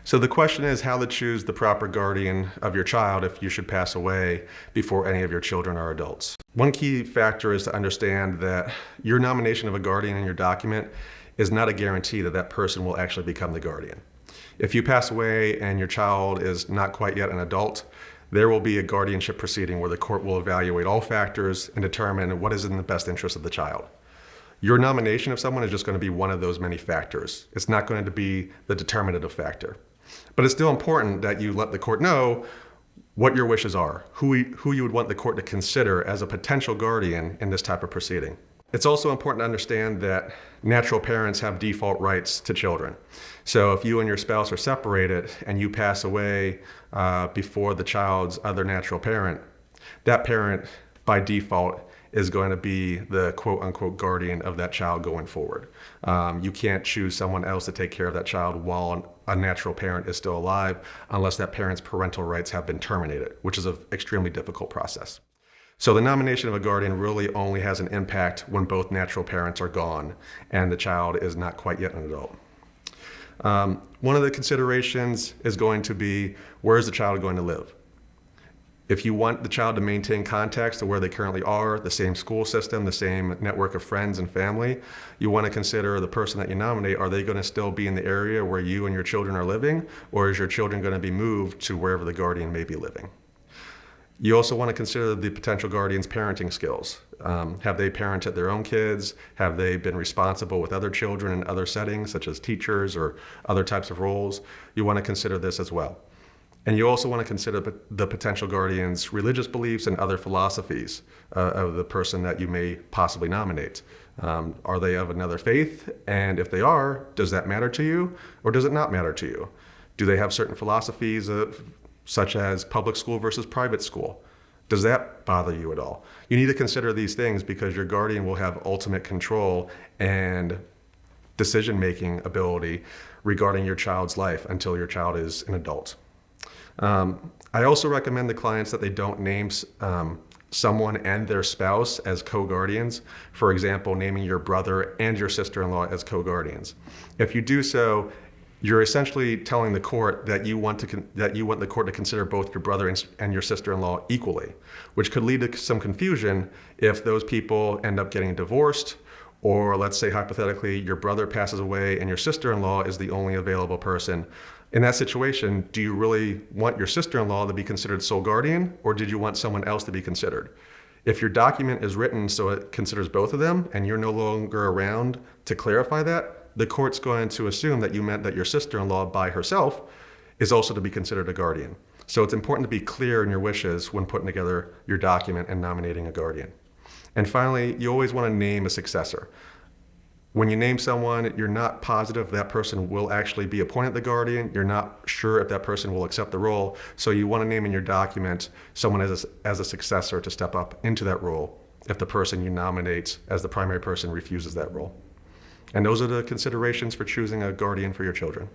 So the question is how to choose the proper guardian of your child if you should pass away before any of your children are adults. One key factor is to understand that your nomination of a guardian in your document is not a guarantee that that person will actually become the guardian. If you pass away and your child is not quite yet an adult, there will be a guardianship proceeding where the court will evaluate all factors and determine what is in the best interest of the child. Your nomination of someone is just going to be one of those many factors. It's not going to be the determinative factor. But it's still important that you let the court know what your wishes are, who you would want the court to consider as a potential guardian in this type of proceeding. It's also important to understand that natural parents have default rights to children. So if you and your spouse are separated and you pass away before the child's other natural parent, that parent by default is going to be the quote-unquote guardian of that child going forward. You can't choose someone else to take care of that child while a natural parent is still alive unless that parent's parental rights have been terminated, which is an extremely difficult process. So the nomination of a guardian really only has an impact when both natural parents are gone and the child is not quite yet an adult. One of the considerations is going to be, where is the child going to live? If you want the child to maintain contacts to where they currently are, the same school system, the same network of friends and family, you want to consider the person that you nominate, are they going to still be in the area where you and your children are living, or is your children going to be moved to wherever the guardian may be living? You also want to consider the potential guardian's parenting skills. Have they parented their own kids? Have they been responsible with other children in other settings, such as teachers or other types of roles? You want to consider this as well. And you also want to consider the potential guardian's religious beliefs and other philosophies of the person that you may possibly nominate. Are they of another faith? And if they are, does that matter to you or does it not matter to you? Do they have certain philosophies such as public school versus private school? Does that bother you at all? You need to consider these things because your guardian will have ultimate control and decision-making ability regarding your child's life until your child is an adult. I also recommend to clients that they don't name someone and their spouse as co-guardians. For example, naming your brother and your sister-in-law as co-guardians. If you do so, you're essentially telling the court that you want the court to consider both your brother and your sister-in-law equally, which could lead to some confusion if those people end up getting divorced, or let's say hypothetically your brother passes away and your sister-in-law is the only available person. In that situation, do you really want your sister-in-law to be considered sole guardian, or did you want someone else to be considered? If your document is written so it considers both of them and you're no longer around to clarify that, the court's going to assume that you meant that your sister-in-law by herself is also to be considered a guardian. So it's important to be clear in your wishes when putting together your document and nominating a guardian. And finally, you always want to name a successor. When you name someone, you're not positive that person will actually be appointed the guardian. You're not sure if that person will accept the role. So you want to name in your document someone as a successor to step up into that role if the person you nominate as the primary person refuses that role. And those are the considerations for choosing a guardian for your children.